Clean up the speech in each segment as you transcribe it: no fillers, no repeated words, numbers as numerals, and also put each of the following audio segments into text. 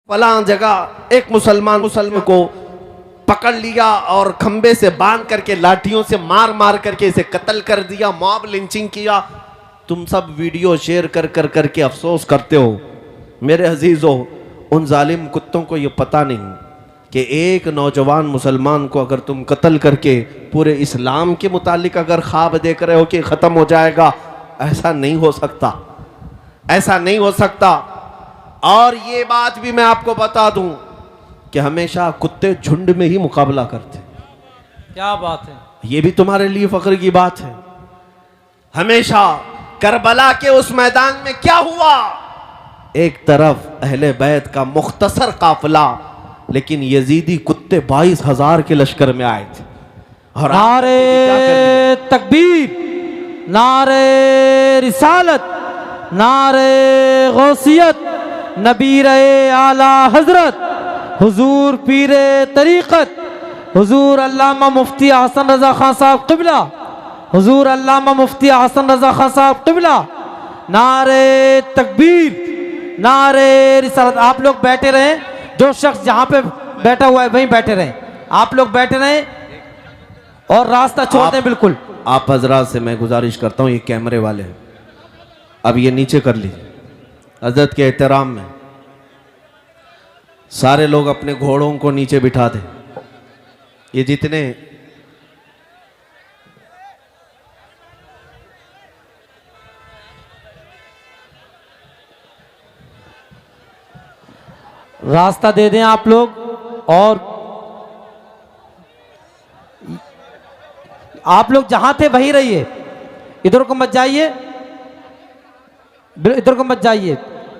फलां जगह एक मुसलमान को पकड़ लिया और खंबे से बांध करके लाठियों से मार मार करके इसे कत्ल कर दिया, मॉब लिंचिंग किया। तुम सब वीडियो शेयर कर कर करके अफसोस करते हो। मेरे अजीजों, उन जालिम कुत्तों को ये पता नहीं कि एक नौजवान मुसलमान को अगर तुम कत्ल करके पूरे इस्लाम के मुतालिक अगर ख्वाब देख रहे हो कि ख़त्म हो जाएगा, ऐसा नहीं हो सकता, ऐसा नहीं हो सकता। और ये बात भी मैं आपको बता दूं कि हमेशा कुत्ते झुंड में ही मुकाबला करते। क्या बात है, ये भी तुम्हारे लिए फख्र की बात है। हमेशा करबला के उस मैदान में क्या हुआ, एक तरफ अहले बैत का मुख्तसर काफिला, लेकिन यजीदी कुत्ते 22,000 के लश्कर में आए थे। और नारे तकबीर, नारे रिसालत, नारे गौसियत, नबीर आला हजरत हुजूर पीरे तरीक़त हुजूर अल्लामा मुफ्ती हसन रज़ा खान साहब क़िबला, हुजूर अल्लामा मुफ्ती हसन रज़ा खान साहब क़िबला, नारे तकबीर, नारे रिसालत। आप लोग बैठे रहें, जो शख्स जहाँ पे बैठा हुआ है वहीं बैठे रहें, आप लोग बैठे रहें और रास्ता छोड़ दें बिल्कुल। आप हजरात से मैं गुजारिश करता हूँ, ये कैमरे वाले हैं, अब ये नीचे कर लीजिए। हजरत के एहतराम में सारे लोग अपने घोड़ों को नीचे बिठा दें। ये जितने रास्ता दे दें आप लोग, और आप लोग जहां थे वहीं रहिए, इधर को मत जाइए, इधर को मत जाइए,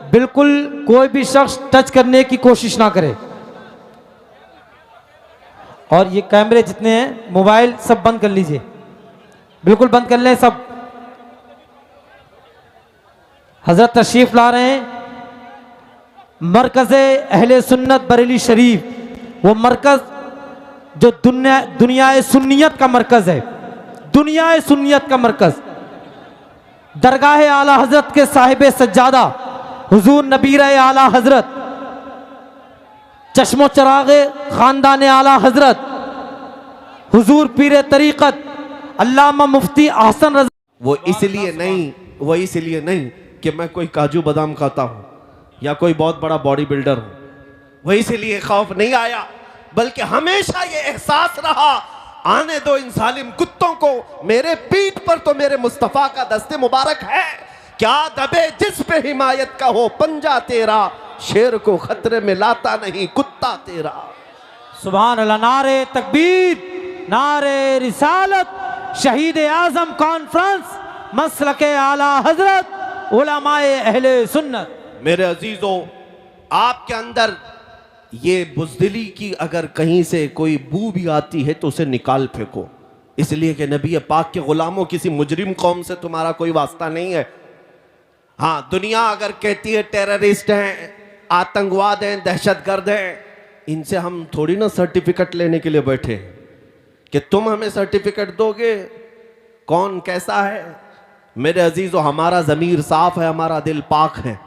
बिल्कुल कोई भी शख्स टच करने की कोशिश ना करे। और ये कैमरे जितने हैं, मोबाइल सब बंद कर लीजिए, बिल्कुल बंद कर लें सब। हजरत तशरीफ ला रहे हैं मरकज़े अहले सुन्नत बरेली शरीफ, वो मरकज़ जो दुनिया सुन्नियत का मरकज़ है, दुनिया सुन्नियत का मरकज़। दरगाह आला हजरत के साहिब सज्जादा हुजूर नबीर आला हजरत, चश्मो चराग खानदान आला हजरत हुजूर पीर तरीक़त अल्लामा मुफ्ती हसन रज़ा। वो इसलिए नहीं कि मैं कोई काजू बादाम खाता हूँ या कोई बहुत बड़ा बॉडी बिल्डर हूँ, वही इसलिए खौफ नहीं आया, बल्कि हमेशा ये एहसास रहा, आने दो इन जालिम कुत्तों को, मेरे पीठ पर तो मेरे मुस्तफ़ा का दस्ते मुबारक है, क्या दबे जिस पे हिमायत का हो पंजा तेरा, शेर को खतरे में लाता नहीं कुत्ता तेरा। सुभान अल्लाह। नारे तकबीर, नारे रिसालत, शहीद आजम कॉन्फ्रेंस मसलके आला हजरत उलमाए अहले सुन्नत। मेरे अजीजों, आपके अंदर ये बुज़दिली की अगर कहीं से कोई बू भी आती है तो उसे निकाल फेंको, इसलिए कि नबी पाक के गुलामों, किसी मुजरिम कौम से तुम्हारा कोई वास्ता नहीं है। हाँ, दुनिया अगर कहती है टेररिस्ट हैं, आतंकवाद हैं, दहशतगर्द हैं, इनसे हम थोड़ी ना सर्टिफिकेट लेने के लिए बैठे हैं कि तुम हमें सर्टिफिकेट दोगे, कौन कैसा है। मेरे अजीजों, हमारा ज़मीर साफ है, हमारा दिल पाक है,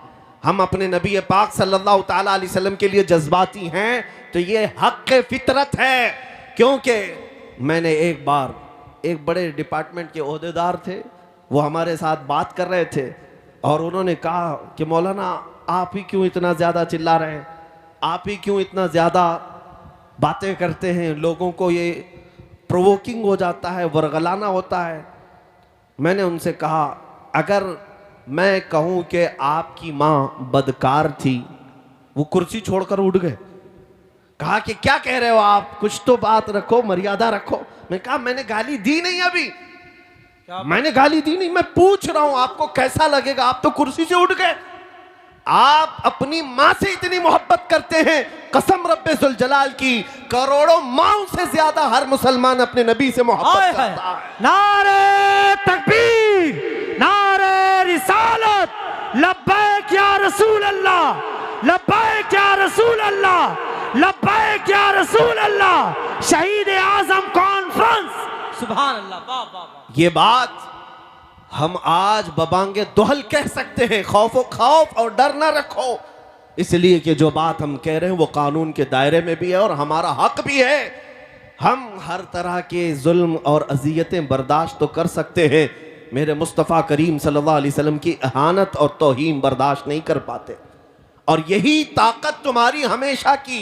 हम अपने नबी पाक सल्लल्लाहु ताला अलैहि वसल्लम के लिए जज्बाती हैं, तो ये हक़ फितरत है। क्योंकि मैंने एक बार, एक बड़े डिपार्टमेंट के ओहदेदार थे, वो हमारे साथ बात कर रहे थे और उन्होंने कहा कि मौलाना आप ही क्यों इतना ज़्यादा चिल्ला रहे हैं, आप ही क्यों इतना ज़्यादा बातें करते हैं, लोगों को ये प्रोवोकिंग हो जाता है, वरगलाना होता है। मैंने उनसे कहा, अगर मैं कहूं कि आपकी माँ बदकार थी, वो कुर्सी छोड़कर उठ गए। कहा कि क्या कह रहे हो आप, कुछ तो बात रखो, मर्यादा रखो। मैं कहा मैंने गाली दी नहीं, अभी मैंने गाली दी नहीं, मैं पूछ रहा हूं आपको कैसा लगेगा, आप तो कुर्सी से उठ गए। आप अपनी माँ से इतनी मोहब्बत करते हैं, कसम रब्बे जुल जलाल की, करोड़ों माओं से ज्यादा हर मुसलमान अपने नबी से मोहब्बत करता है। नारे तकबीर, नारे रिसालत, लब्बैक या रसूल अल्लाह, लब्बैक या रसूल अल्लाह, लब्बैक या रसूल अल्लाह, शहीद आजम कॉन्फ्रेंस। सुभान अल्लाह। वाह वाह वाह। ये बात हम आज बबांगे दोहल कह सकते हैं, खौफ और डर ना रखो, इसलिए कि जो बात हम कह रहे हैं वो कानून के दायरे में भी है और हमारा हक भी है। हम हर तरह के जुल्म और अजियतें बर्दाश्त तो कर सकते हैं, मेरे मुस्तफ़ा करीम सल्लल्लाहु अलैहि वसल्लम की इहानत और तौहीन बर्दाश्त नहीं कर पाते। और यही ताकत तुम्हारी हमेशा की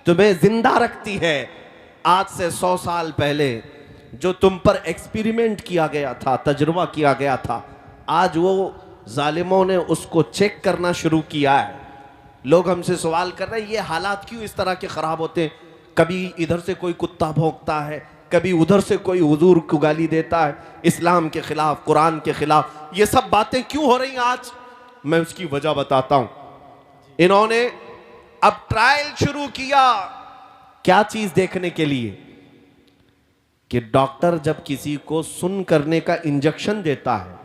तुम्हें जिंदा रखती है। आज से 100 साल पहले जो तुम पर एक्सपेरिमेंट किया गया था, तजुर्बा किया गया था, आज वो जालिमों ने उसको चेक करना शुरू किया है। लोग हमसे सवाल कर रहे हैं ये हालात क्यों इस तरह के ख़राब होते हैं, कभी इधर से कोई कुत्ता भौंकता है, कभी उधर से कोई हुजूर को गाली देता है, इस्लाम के खिलाफ, कुरान के खिलाफ, ये सब बातें क्यों हो रही हैं आज? मैं उसकी वजह बताता हूं। इन्होंने अब ट्रायल शुरू किया, क्या चीज देखने के लिए कि डॉक्टर जब किसी को सुन करने का इंजेक्शन देता है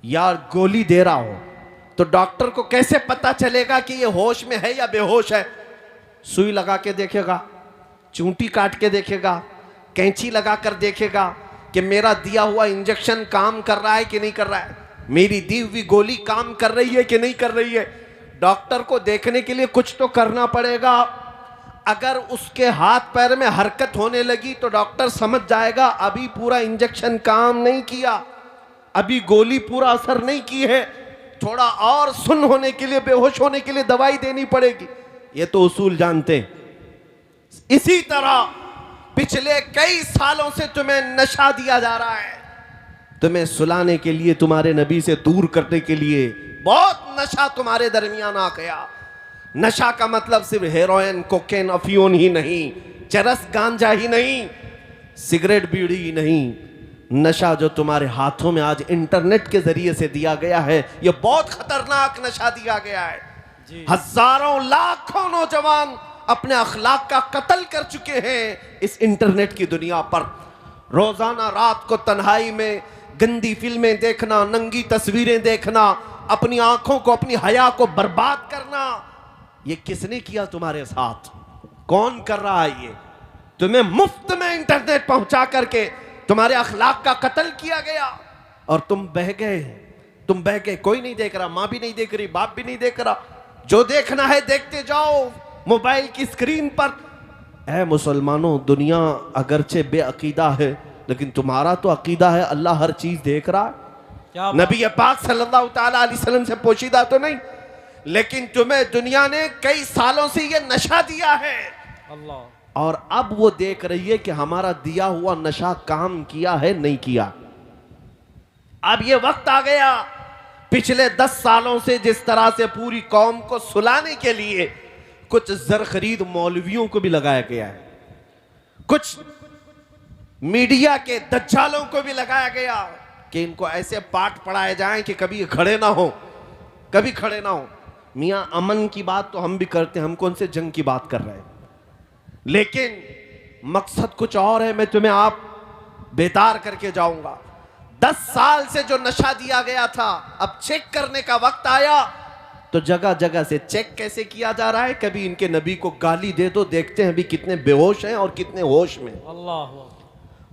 या गोली दे रहा हो तो डॉक्टर को कैसे पता चलेगा कि ये होश में है या बेहोश है? सुई लगा के देखेगा, चूंटी काट के देखेगा, कैंची लगा कर देखेगा कि मेरा दिया हुआ इंजेक्शन काम कर रहा है कि नहीं कर रहा है, मेरी दी हुई गोली काम कर रही है कि नहीं कर रही है। डॉक्टर को देखने के लिए कुछ तो करना पड़ेगा। अगर उसके हाथ पैर में हरकत होने लगी तो डॉक्टर समझ जाएगा अभी पूरा इंजेक्शन काम नहीं किया, अभी गोली पूरा असर नहीं की है, थोड़ा और सुन्न होने के लिए, बेहोश होने के लिए दवाई देनी पड़ेगी। ये तो उसूल जानते हैं। इसी तरह पिछले कई सालों से तुम्हें नशा दिया जा रहा है, तुम्हें सुलाने के लिए, तुम्हारे नबी से दूर करने के लिए बहुत नशा तुम्हारे दरमियान आ गया। नशा का मतलब सिर्फ हेरोइन, कोकेन, अफीन ही नहीं, चरस, गांजा ही नहीं, सिगरेट, बीड़ी ही नहीं। नशा जो तुम्हारे हाथों में आज इंटरनेट के जरिए से दिया गया है, यह बहुत खतरनाक नशा दिया गया है। हजारों लाखों नौजवान अपने अखलाक का कत्ल कर चुके हैं इस इंटरनेट की दुनिया पर। रोजाना रात को तन्हाई में गंदी फिल्में देखना, नंगी तस्वीरें देखना, अपनी आंखों को, अपनी हया को बर्बाद करना, ये किसने किया तुम्हारे साथ? कौन कर रहा है ये? तुम्हें मुफ्त में इंटरनेट पहुंचा करके तुम्हारे अखलाक का कत्ल किया गया और तुम बह गए। तुम बह गए, कोई नहीं देख रहा, माँ भी नहीं देख रही, बाप भी नहीं देख रहा, जो देखना है देखते जाओ मोबाइल की स्क्रीन पर। ऐ मुसलमानों, दुनिया अगरचे बेअकीदा है लेकिन तुम्हारा तो अकीदा है अल्लाह हर चीज देख रहा है। नबी पाक सल्लल्लाहु ताला अलैहि वसल्लम से पोशीदा तो नहीं, लेकिन तुम्हें दुनिया ने कई सालों से ये नशा दिया है अल्लाह, और अब वो देख रही है कि हमारा दिया हुआ नशा काम किया है नहीं किया। अब ये वक्त आ गया, पिछले 10 सालों से जिस तरह से पूरी कौम को सुलाने के लिए कुछ जर खरीद मौलवियों को भी लगाया गया है, कुछ मीडिया के दज्जालों को भी लगाया गया कि इनको ऐसे पाठ पढ़ाए जाएं कि कभी खड़े ना हो, कभी खड़े ना हो। मियां अमन की बात तो हम भी करते हैं, हम कौन से जंग की बात कर रहे हैं, लेकिन मकसद कुछ और है। मैं तुम्हें आप बेदार करके जाऊंगा। 10 साल से जो नशा दिया गया था, अब चेक करने का वक्त आया तो जगह जगह से चेक कैसे किया जा रहा है। कभी इनके नबी को गाली दे दो, देखते हैं अभी कितने बेहोश हैं और कितने होश में। अल्लाह,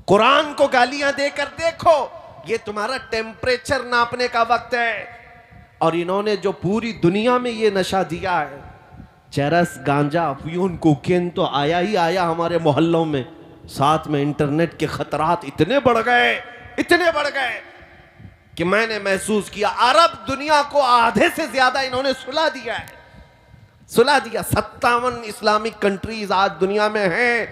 कुरान को गालियां देकर देखो, ये तुम्हारा टेम्परेचर नापने का वक्त है। और इन्होंने जो पूरी दुनिया में ये नशा दिया है, चरस, गांजा, अफीम, कोकेन तो आया ही आया हमारे मोहल्लों में, साथ में इंटरनेट के खतरात इतने बढ़ गए, इतने बढ़ गए कि मैंने महसूस किया अरब दुनिया को आधे से ज्यादा इन्होंने सुला दिया है, सुला दिया। 57 इस्लामिक कंट्रीज आज दुनिया में हैं,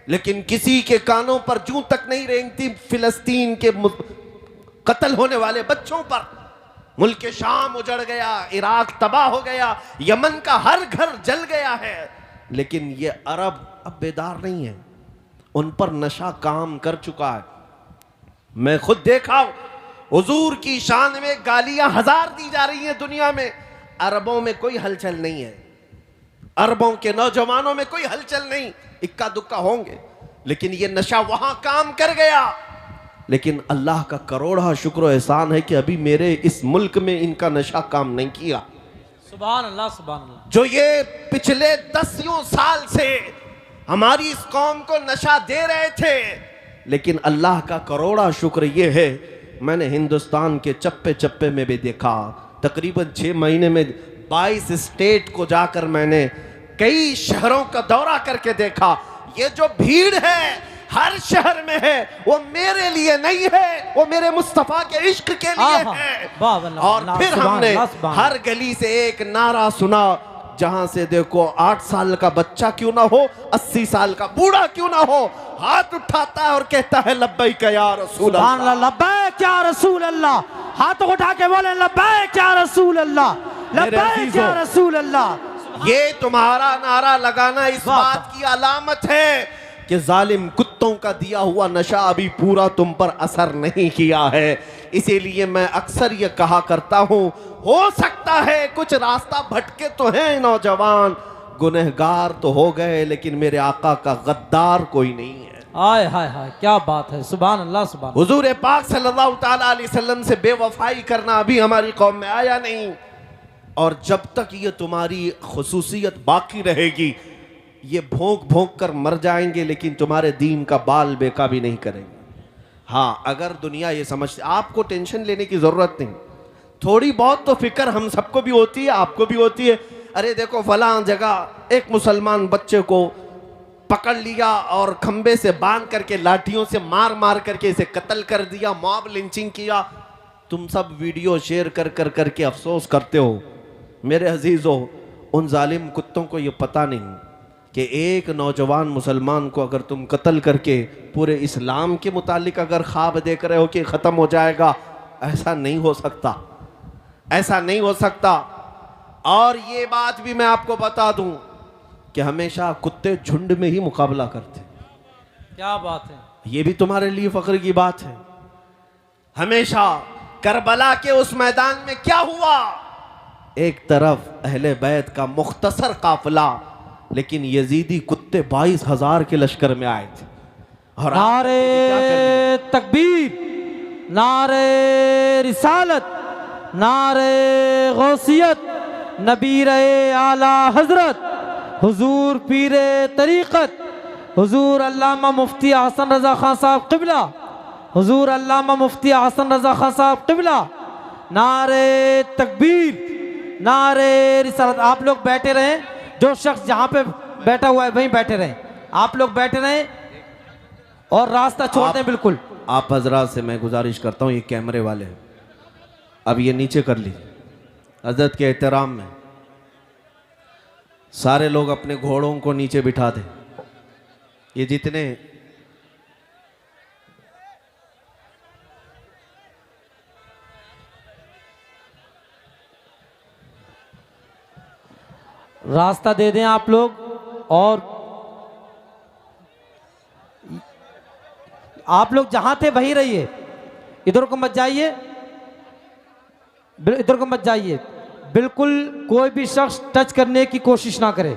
लेकिन किसी के कानों पर जूं तक नहीं रेंगती फिलिस्तीन के कत्ल होने वाले बच्चों पर। मुल्क शाम उजड़ गया, इराक तबाह हो गया, यमन का हर घर जल गया है, लेकिन ये अरब अब बेदार नहीं है, उन पर नशा काम कर चुका है। मैं खुद देखा, हुजूर की शान में गालियां 1000 दी जा रही हैं दुनिया में, अरबों में कोई हलचल नहीं है, अरबों के नौजवानों में कोई हलचल नहीं, इक्का दुक्का होंगे, लेकिन ये नशा वहां काम कर गया। लेकिन अल्लाह का करोड़ा शुक्र एहसान है कि अभी मेरे इस मुल्क में इनका नशा काम नहीं किया। सुभान अल्लाह, सुभान अल्लाह। जो ये पिछले 10 साल से हमारी इस कौम को नशा दे रहे थे, लेकिन अल्लाह का करोड़ा शुक्र ये है, मैंने हिंदुस्तान के चप्पे चप्पे में भी देखा, तकरीबन 6 महीने में 22 स्टेट को जाकर मैंने कई शहरों का दौरा करके देखा। ये जो भीड़ है हर शहर में है, वो मेरे लिए नहीं है, वो मेरे मुस्तफा के इश्क के लिए है। और फिर हमने हर गली से एक नारा सुना, जहां से देखो 8 साल का बच्चा क्यों ना हो, 80 साल का बूढ़ा क्यों ना हो, हाथ उठाता है और कहता है लब्बैक या रसूल अल्लाह, लब्बैक या रसूल अल्लाह। हाथ उठा के बोले लब्बैक या रसूल अल्लाह, लब्बैक या रसूल अल्लाह। ये तुम्हारा नारा लगाना इस बात की अलामत है कि जालिम कुत्तों का दिया हुआ नशा अभी पूरा तुम पर असर नहीं किया है। इसीलिए मैं अक्सर ये कहा करता हूं, हो सकता है कुछ रास्ता भटके तो हैं नौजवान, गुनहगार तो हो गए, लेकिन मेरे आका का गद्दार कोई नहीं है। हाय हाय हाय, क्या बात है, सुभान अल्लाह सुभान। हुजूर पाक सल्लल्लाहु ताला अलैहि वसल्लम से बेवफाई करना अभी हमारी कौम में आया नहीं, और जब तक ये तुम्हारी खुसूसियत बाकी रहेगी, ये भोंक भोंक कर मर जाएंगे, लेकिन तुम्हारे दीन का बाल बेका भी नहीं करेंगे। हाँ, अगर दुनिया ये समझती, आपको टेंशन लेने की जरूरत नहीं, थोड़ी बहुत तो फिक्र हम सबको भी होती है, आपको भी होती है। अरे देखो फलां जगह एक मुसलमान बच्चे को पकड़ लिया और खंबे से बांध करके लाठियों से मार मार करके इसे कत्ल कर दिया, मॉब लिंचिंग किया। तुम सब वीडियो शेयर कर कर करके अफसोस करते हो। मेरे अजीजों, उन जालिम कुत्तों को ये पता नहीं कि एक नौजवान मुसलमान को अगर तुम कत्ल करके पूरे इस्लाम के मुतालिक अगर ख्वाब देख रहे हो कि ख़त्म हो जाएगा, ऐसा नहीं हो सकता, ऐसा नहीं हो सकता। और ये बात भी मैं आपको बता दूं कि हमेशा कुत्ते झुंड में ही मुकाबला करते। क्या बात है, ये भी तुम्हारे लिए फख्र की बात है। हमेशा करबला के उस मैदान में क्या हुआ, एक तरफ अहले बैत का मुख्तसर काफिला, लेकिन यजीदी कुत्ते 22,000 के लश्कर में आए थे। और नारे तकबीर, नारे रिसालत, नारे गौसियत, नबी रहे आला हजरत, हुजूर पीरे तरीक़त, हुजूर अल्लामा मुफ्ती हसन रज़ा खान साहब क़िबला, हुजूर अल्लामा मुफ्ती हसन रज़ा खान साहब क़िबला। नारे तकबीर, नारे रिसालत। आप लोग बैठे रहें, जो शख्स जहाँ पे बैठा हुआ है वहीं बैठे रहें, आप लोग बैठे रहें और रास्ता छोड़ दें बिल्कुल। आप हजरात से मैं गुजारिश करता हूँ, ये कैमरे वाले हैं, अब ये नीचे कर लीजिए। हजरत के एहतराम में सारे लोग अपने घोड़ों को नीचे बिठा दें। ये जितने रास्ता दे दें आप लोग, और आप लोग जहां थे वहीं रहिए, इधर को मत जाइए, इधर को मत जाइए, बिल्कुल कोई भी शख्स टच करने की कोशिश ना करे।